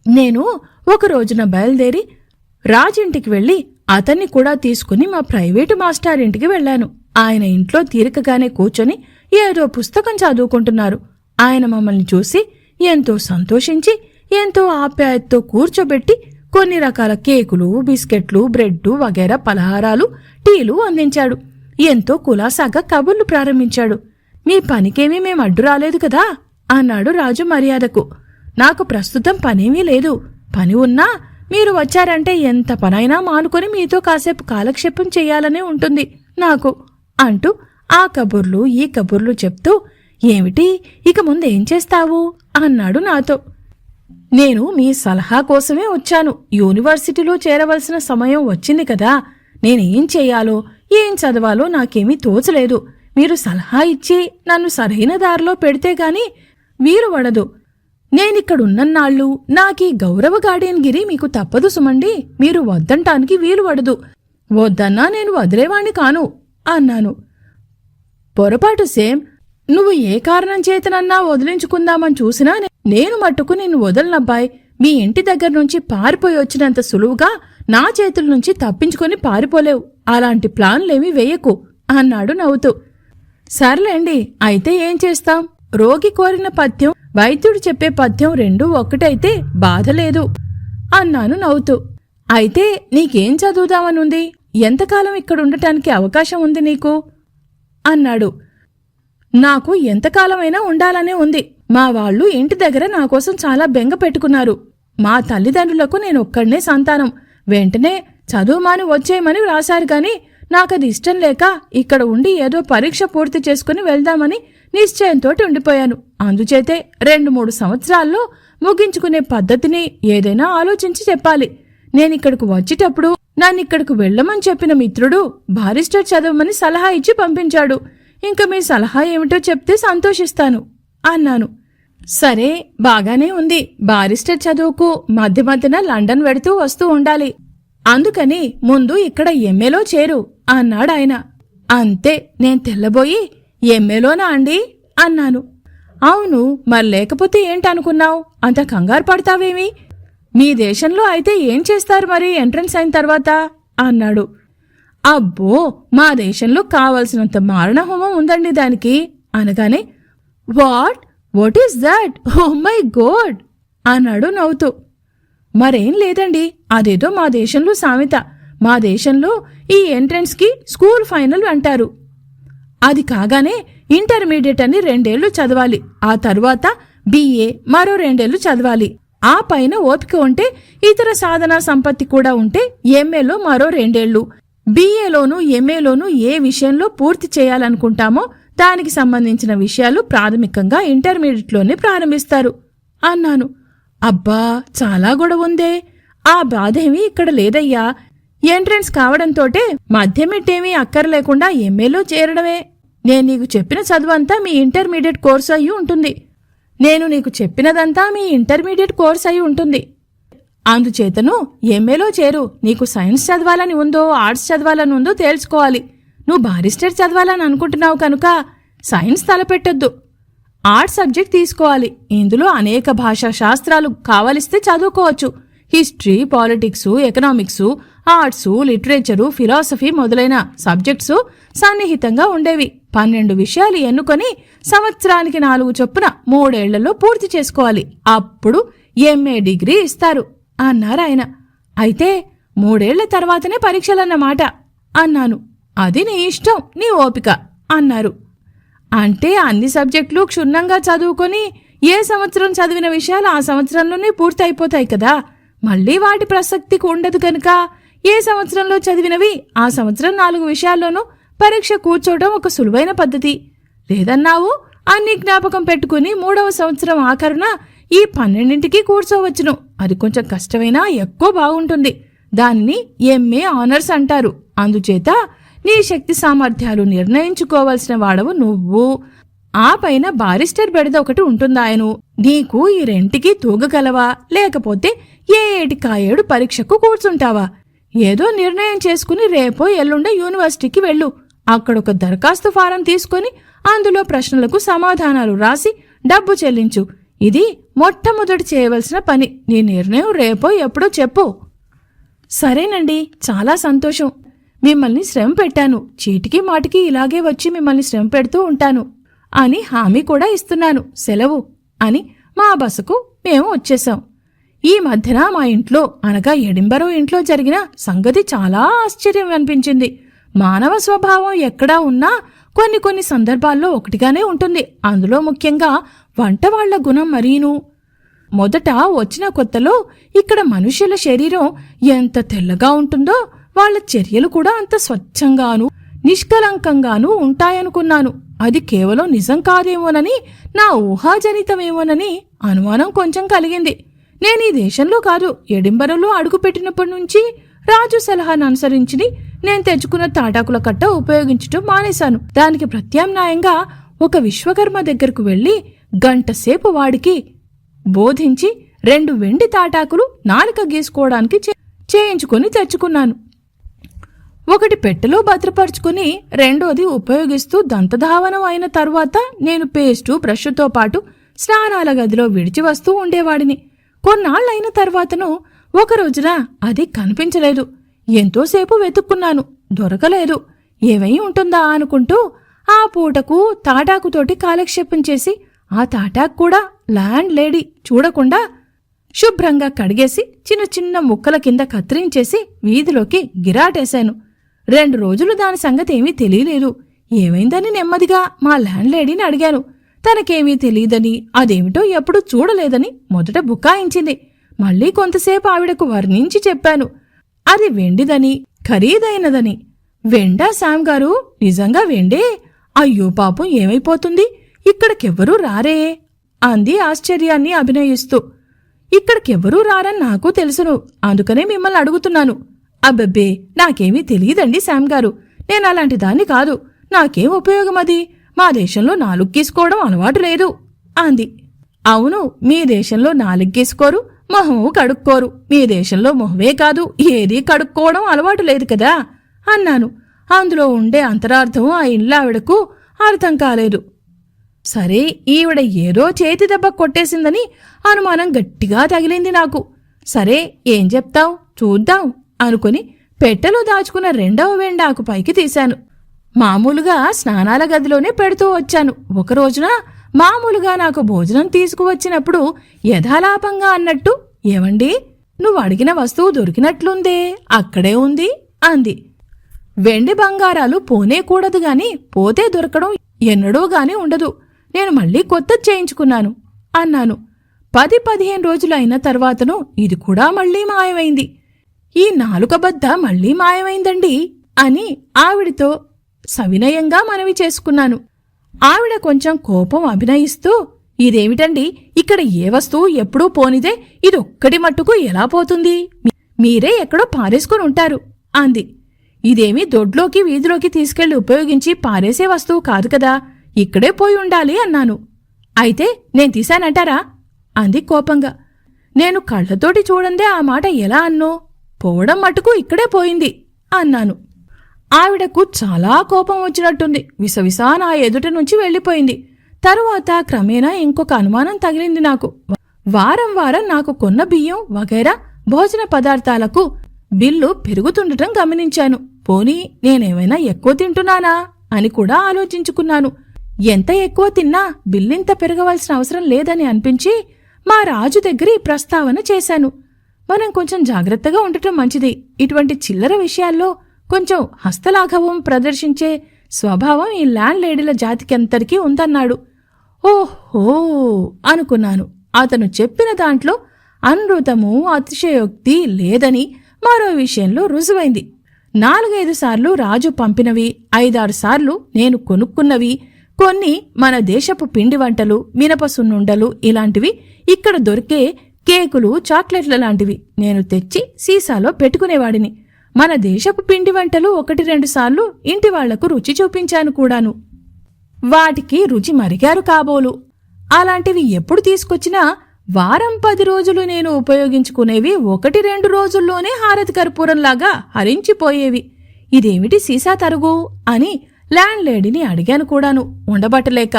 నేను ఒక రోజున బయలుదేరి రాజింటికి వెళ్లి అతన్ని కూడా తీసుకుని మా ప్రైవేటు మాస్టారింటికి వెళ్లాను. ఆయన ఇంట్లో తీరికగానే కూర్చొని ఏదో పుస్తకం చదువుకుంటున్నారు. ఆయన మమ్మల్ని చూసి ఎంతో సంతోషించి ఎంతో ఆప్యాయతతో కూర్చోబెట్టి కొన్ని రకాల కేకులు, బిస్కెట్లు, బ్రెడ్డు వగైరా పలహారాలు, టీలు అందించాడు. ఎంతో కులాసాగా కబుర్లు ప్రారంభించాడు. మీ పనికేమీ మేం అడ్డు రాలేదు కదా అన్నాడు రాజు మర్యాదకు. నాకు ప్రస్తుతం పనేమీ లేదు. పని ఉన్నా మీరు వచ్చారంటే ఎంత పనైనా మానుకొని మీతో కాసేపు కాలక్షేపం చెయ్యాలనే ఉంటుంది నాకు అంటూ ఆ కబుర్లు ఈ కబుర్లు చెప్తూ, ఏమిటి ఇక ముందేం చేస్తావు అన్నాడు నాతో. నేను మీ సలహా కోసమే వచ్చాను. యూనివర్సిటీలో చేరవలసిన సమయం వచ్చింది కదా. నేనేం చెయ్యాలో ఏం చదవాలో నాకేమీ తోచలేదు. మీరు సలహా ఇచ్చి నన్ను సరైన దారిలో పెడితే గాని వీలు పడదు. నేనిక్కడున్నన్నాళ్ళు నాకీ గౌరవ గార్డియన్గిరి మీకు తప్పదు సుమండి. మీరు వద్దంటానికి వీలు పడదు. వద్దన్నా నేను వదిలేవాణ్ణి కాను అన్నాను. పొరపాటు సేమ్. నువ్వు ఏ కారణం చేతనన్నా వదిలించుకుందామని చూసినా నేను మట్టుకు నిన్ను వదలనబ్బాయ్. మీ ఇంటి దగ్గర నుంచి పారిపోయి వచ్చినంత సులువుగా నా చేతుల నుంచి తప్పించుకొని పారిపోలేవు. అలాంటి ప్లాన్లేమీ వేయకు అన్నాడు నవ్వుతూ. సర్లేండి, అయితే ఏం చేస్తాం? రోగి కోరిన పథ్యం, వైద్యుడు చెప్పే పథ్యం రెండూ ఒక్కటైతే బాధలేదు అన్నాను నవ్వుతూ. అయితే నీకేం చదువుదామనుంది? ఎంతకాలం ఇక్కడుండటానికి అవకాశం ఉంది నీకు అన్నాడు. నాకు ఎంతకాలమైనా ఉండాలనే ఉంది. మా వాళ్ళు ఇంటి దగ్గర నాకోసం చాలా బెంగ పెట్టుకున్నారు. మా తల్లిదండ్రులకు నేనొక్కడనే సంతానం. వెంటనే చదువుమాని వచ్చేయమని వ్రాశారు గాని నాకది ఇష్టం లేక ఇక్కడ ఉండి ఏదో పరీక్ష పూర్తి చేసుకుని వెళ్దామని నిశ్చయంతోటి ఉండిపోయాను. అందుచేతే 2-3 సంవత్సరాల్లో ముగించుకునే పద్ధతిని ఏదైనా ఆలోచించి చెప్పాలి. నేనిక్కడకు వచ్చేటప్పుడు నన్నిక్కడకు వెళ్లమని చెప్పిన మిత్రుడు బారిస్టర్ చదవమని సలహా ఇచ్చి పంపించాడు. ఇంక మీ సలహా ఏమిటో చెప్తే సంతోషిస్తాను అన్నాను. సరే, బాగానే ఉంది. బారిస్టర్ చదువుకు మధ్య మధ్యన లండన్ వెడుతూ వస్తూ ఉండాలి. అందుకని ముందు ఇక్కడ ఎంఏలో చేరు అన్నాడాయన. అంతే, నేను తెల్లబోయి ఎంఏలోనా అండి అన్నాను. అవును, మరి లేకపోతే ఏంటనుకున్నావు? అంత కంగారు పడతావేమి? మీ దేశంలో అయితే ఏం చేస్తారు మరి ఎంట్రన్స్ అయిన తర్వాత అన్నాడు. అబ్బో, మా దేశంలో కావలసినంత మారణహోమం ఉందండి దానికి అనగానే, what is that? Oh my god అన్నాడు నవ్వుతూ. మరేం లేదండి, అదేదో మా దేశంలో సామెత. మా దేశంలో ఈ ఎంట్రన్స్ కి స్కూల్ ఫైనల్ అంటారు. అది కాగానే ఇంటర్మీడియట్ అని 2 ఏళ్లు చదవాలి. ఆ తరువాత బిఏ మరో 2 ఏళ్లు చదవాలి. ఆ పైన ఓపిక ఉంటే ఇతర సాధనా సంపత్తి కూడా ఉంటే ఎంఏలో మరో 2 ఏళ్లు. బిఏలోనూ ఎంఏలోనూ ఏ విషయంలో పూర్తి చేయాలనుకుంటామో దానికి సంబంధించిన విషయాలు ప్రాథమికంగా ఇంటర్మీడియట్లోనే ప్రారంభిస్తారు అన్నాను. అబ్బా, చాలా గొడవ ఉందే. ఆ బాధేమీ ఇక్కడ లేదయ్యా. ఎంట్రన్స్ కావడంతోటే మధ్యమిట్టేమీ అక్కర్లేకుండా ఎంఏలో చేరడమే. నేను నీకు చెప్పిన చదువంతా మీ ఇంటర్మీడియట్ కోర్సు అయి ఉంటుంది. నేను నీకు చెప్పినదంతా మీ ఇంటర్మీడియట్ కోర్సు అయి ఉంటుంది. అందుచేతను ఎంఏలో చేరు. నీకు సైన్స్ చదవాలని ఉందో ఆర్ట్స్ చదవాలని ఉందో తేల్చుకోవాలి. నువ్వు బారిస్టర్ చదవాలని అనుకుంటున్నావు కనుక సైన్స్ తలపెట్టొద్దు. ఆర్ట్స్ సబ్జెక్ట్ తీసుకోవాలి. ఇందులో అనేక భాషా శాస్త్రాలు కావలిస్తే చదువుకోవచ్చు. History, politics, economics, arts, literature, philosophy మొదలైన సబ్జెక్ట్స్ సన్నిహితంగా ఉండేవి. 12 విషయాలు ఎన్నుకొని సంవత్సరానికి 4 చొప్పున 3 ఏళ్లలో పూర్తి చేసుకోవాలి. అప్పుడు ఎంఏ డిగ్రీ ఇస్తారు అన్నారాయన. అయితే 3 ఏళ్ల తర్వాతనే పరీక్షలన్నమాట అన్నాను. అది నీ ఇష్టం, నీ ఓపిక అన్నారు. అంటే అన్ని సబ్జెక్టులు క్షుణ్ణంగా చదువుకొని ఏ సంవత్సరం చదివిన విషయాలు ఆ సంవత్సరంలోనే పూర్తి అయిపోతాయి కదా. మళ్లీ వాటి ప్రసక్తికి ఉండదు కనుక ఏ సంవత్సరంలో చదివినవి ఆ సంవత్సరం 4 విషయాల్లోనూ పరీక్ష కూర్చోవడం ఒక సులువైన పద్ధతి. లేదన్నావు, అన్ని జ్ఞాపకం పెట్టుకుని 3వ సంవత్సరం ఆఖరున ఈ 12ంటికి కూర్చోవచ్చును. అది కొంచెం కష్టమైనా ఎక్కువ బాగుంటుంది. దాన్ని ఎంఏ ఆనర్స్ అంటారు. అందుచేత నీ శక్తి సామర్థ్యాలు నిర్ణయించుకోవలసిన వాడవు నువ్వు. ఆ పైన బారిస్టర్ బెడద ఒకటి ఉంటుందాయను. నీకు ఈ 2టికి తూగగలవా, లేకపోతే ఏ 7 పరీక్షకు కూర్చుంటావా? ఏదో నిర్ణయం చేసుకుని రేపో ఎల్లుండో యూనివర్సిటీకి వెళ్ళు. అక్కడొక దరఖాస్తు ఫారం తీసుకుని అందులో ప్రశ్నలకు సమాధానాలు రాసి డబ్బు చెల్లించు. ఇది మొట్టమొదటి చేయవలసిన పని. నీ నిర్ణయం రేపో ఎప్పుడో చెప్పు. సరేనండి, చాలా సంతోషం. మిమ్మల్ని శ్రమ పెట్టాను. చీటికి మాటికి ఇలాగే వచ్చి మిమ్మల్ని శ్రమ పెడుతూ ఉంటాను అని హామీ కూడా ఇస్తున్నాను. సెలవు అని మా బసకు మేము వచ్చేశాం. ఈ మధ్యన మా ఇంట్లో అనగా ఎడింబరో ఇంట్లో జరిగిన సంగతి చాలా ఆశ్చర్యం అనిపించింది. మానవ స్వభావం ఎక్కడా ఉన్నా కొన్ని సందర్భాల్లో ఒకటిగానే ఉంటుంది. అందులో ముఖ్యంగా వంటవాళ్ల గుణం మరీను. మొదట వచ్చిన కొత్తలో ఇక్కడ మనుష్యుల శరీరం ఎంత తెల్లగా ఉంటుందో వాళ్ల చర్యలు కూడా అంత స్వచ్ఛంగానూ నిష్కలంకంగానూ ఉంటాయనుకున్నాను. అది కేవలం నిజం కాదేమోనని, నా ఊహాజనితమేమోనని అనుమానం కొంచెం కలిగింది. నేను ఈ దేశంలో కాదు, ఎడింబరలో అడుగుపెట్టినప్పటి నుంచి రాజు సలహాను అనుసరించి నేను తెచ్చుకున్న తాటాకుల కట్ట ఉపయోగించటం మానేశాను. దానికి ప్రత్యామ్నాయంగా ఒక విశ్వకర్మ దగ్గరకు వెళ్లి గంటసేపు వాడికి బోధించి 2 వెండి తాటాకులు నాలుక గీసుకోవడానికి చేయించుకుని తెచ్చుకున్నాను. ఒకటి పెట్టెలో భద్రపరుచుకుని రెండోది ఉపయోగిస్తూ దంతధావనం అయిన తరువాత నేను పేస్టు బ్రష్తో పాటు స్నానాల గదిలో విడిచి వస్తూ ఉండేవాడిని. కొన్నాళ్లైన తర్వాతను ఒక రోజున అది కనిపించలేదు. ఎంతోసేపు వెతుక్కున్నాను, దొరకలేదు. ఏమై ఉంటుందా అనుకుంటూ ఆ పూటకు తాటాకుతోటి కాలక్షేపం చేసి ఆ తాటాకు కూడా ల్యాండ్ లేడీ చూడకుండా శుభ్రంగా కడిగేసి చిన్న ముక్కల కింద కత్తిరించేసి వీధిలోకి గిరాటేశాను. 2 రోజులు దాని సంగతి ఏమీ తెలియలేదు. ఏమైందని నెమ్మదిగా మా ల్యాండ్ లేడీని అడిగాను. తనకేమీ తెలియదని, అదేమిటో ఎప్పుడూ చూడలేదని మొదట బుకాయించింది. మళ్లీ కొంతసేపు ఆవిడకు వర్ణించి చెప్పాను. అది వెండిదని, ఖరీదైనదని. వెండా శాంగారు? నిజంగా వెండే? అయ్యో పాపం, ఏమైపోతుంది? ఇక్కడికెవ్వరూ రారే అంది ఆశ్చర్యాన్ని అభినయిస్తూ. ఇక్కడికెవ్వరూ రారని నాకు తెలుసును, అందుకనే మిమ్మల్ని అడుగుతున్నాను. అబ్బబ్బే, నాకేమీ తెలియదండి శాంగారు. నేనలాంటి దాన్ని కాదు. నాకేం ఉపయోగమది? మా దేశంలో 4 గీసుకోవడం అలవాటు లేదు అంది. అవును, మీ దేశంలో 4 గీసుకోరు, మొహము కడుక్కోరు. మీ దేశంలో మొహమే కాదు, ఏదీ కడుక్కోవడం అలవాటు లేదు కదా అన్నాను. అందులో ఉండే అంతరార్థం ఆ ఇల్లావిడకు అర్థం కాలేదు. సరే, ఈవిడ ఏదో చేతి దెబ్బ కొట్టేసిందని అనుమానం గట్టిగా తగిలింది నాకు. సరే, ఏం చెప్తావ్ చూద్దాం అనుకుని పెట్టెలో దాచుకున్న 2వ వెండాకు పైకి తీశాను. మామూలుగా స్నానాల గదిలోనే పెడుతూ వచ్చాను. ఒకరోజున మామూలుగా నాకు భోజనం తీసుకువచ్చినప్పుడు యథాలాపంగా అన్నట్టు, ఏమండి, నువ్వు అడిగిన వస్తువు దొరికినట్లుందే, అక్కడే ఉంది అంది. వెండి బంగారాలు పోనేకూడదు గాని పోతే దొరకడం ఎన్నడూ గాని ఉండదు. నేను మళ్లీ కొత్తది చేయించుకున్నాను అన్నాను. 10-15 రోజులు అయిన తర్వాతను ఇది కూడా మళ్లీ మాయమైంది. ఈ నాలుకబద్ద మళ్లీ మాయమైందండి అని ఆవిడితో సవినయంగా మనవి చేసుకున్నాను. ఆవిడ కొంచెం కోపం అభినయిస్తూ, ఇదేమిటండి, ఇక్కడ ఏ వస్తువు ఎప్పుడూ పోనిదే ఇదొక్కడి మట్టుకు ఎలా పోతుంది? మీరే ఎక్కడో పారేసుకుని ఉంటారు అంది. ఇదేమీ దొడ్లోకి వీధిలోకి తీసుకెళ్లి ఉపయోగించి పారేసే వస్తువు కాదు కదా, ఇక్కడే పోయి ఉండాలి అన్నాను. అయితే నేను తీశానంటారా అంది కోపంగా. నేను కళ్లతోటి చూడందే ఆ మాట ఎలా అన్నో? పోవడం మటుకు ఇక్కడే పోయింది అన్నాను. ఆవిడకు చాలా కోపం వచ్చినట్టుంది. విసవిసా నా ఎదుట నుంచి వెళ్లిపోయింది. తరువాత క్రమేణా ఇంకొక అనుమానం తగిలింది నాకు. వారం నాకు కొన్న బియ్యం వగైరా భోజన పదార్థాలకు బిల్లు పెరుగుతుండటం గమనించాను. పోనీ నేనేమైనా ఎక్కువ తింటున్నానా అని కూడా ఆలోచించుకున్నాను. ఎంత ఎక్కువ తిన్నా బిల్లింత పెరగవలసిన అవసరం లేదని అనిపించి మా రాజు దగ్గర ఈ ప్రస్తావన చేశాను. మనం కొంచెం జాగ్రత్తగా ఉండటం మంచిది. ఇటువంటి చిల్లర విషయాల్లో కొంచెం హస్తలాఘవం ప్రదర్శించే స్వభావం ఈ ల్యాండ్ లేడీల జాతికంతరికీ ఉందన్నాడు. ఓహో అనుకున్నాను. అతను చెప్పిన దాంట్లో అనృతము అతిశయోక్తి లేదని మరో విషయంలో రుజువైంది. 4-5 సార్లు రాజు పంపినవి, 5-6 సార్లు నేను కొనుక్కున్నవి, కొన్ని మన దేశపు పిండి వంటలు, మినప సున్నుండలు ఇలాంటివి, ఇక్కడ దొరికే కేకులు, చాక్లెట్ల లాంటివి నేను తెచ్చి సీసాలో పెట్టుకునేవాడిని. మన దేశపు పిండి వంటలు 1-2 సార్లు ఇంటి వాళ్లకు రుచి చూపించాను కూడాను. వాటికి రుచి మరిగారు కాబోలు. అలాంటివి ఎప్పుడు తీసుకొచ్చినా వారం 10 రోజులు నేను ఉపయోగించుకునేవి 1-2 రోజుల్లోనే హారతి కర్పూరంలాగా హరించిపోయేవి. ఇదేమిటి సీసా తరుగు అని ల్యాండ్ లేడీని అడిగాను కూడాను, ఉండబట్టలేక.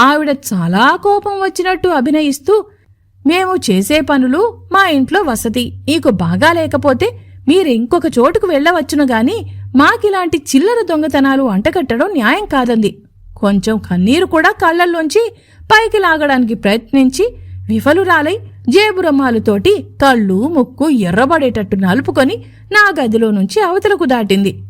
ఆవిడ చాలా కోపం వచ్చినట్టు అభినయిస్తూ, మేము చేసే పనులు మా ఇంట్లో వసతి, నీకు బాగా లేకపోతే మీరింకొక చోటుకు వెళ్లవచ్చును గాని మాకిలాంటి చిల్లర దొంగతనాలు అంటగట్టడం న్యాయం కాదంది. కొంచెం కన్నీరు కూడా కళ్లల్లోంచి పైకి లాగడానికి ప్రయత్నించి విఫలురాలై జేబురమ్మాలుతోటి కళ్ళు ముక్కు ఎర్రబడేటట్టు నలుపుకొని నా గదిలో నుంచి అవతలకు దాటింది.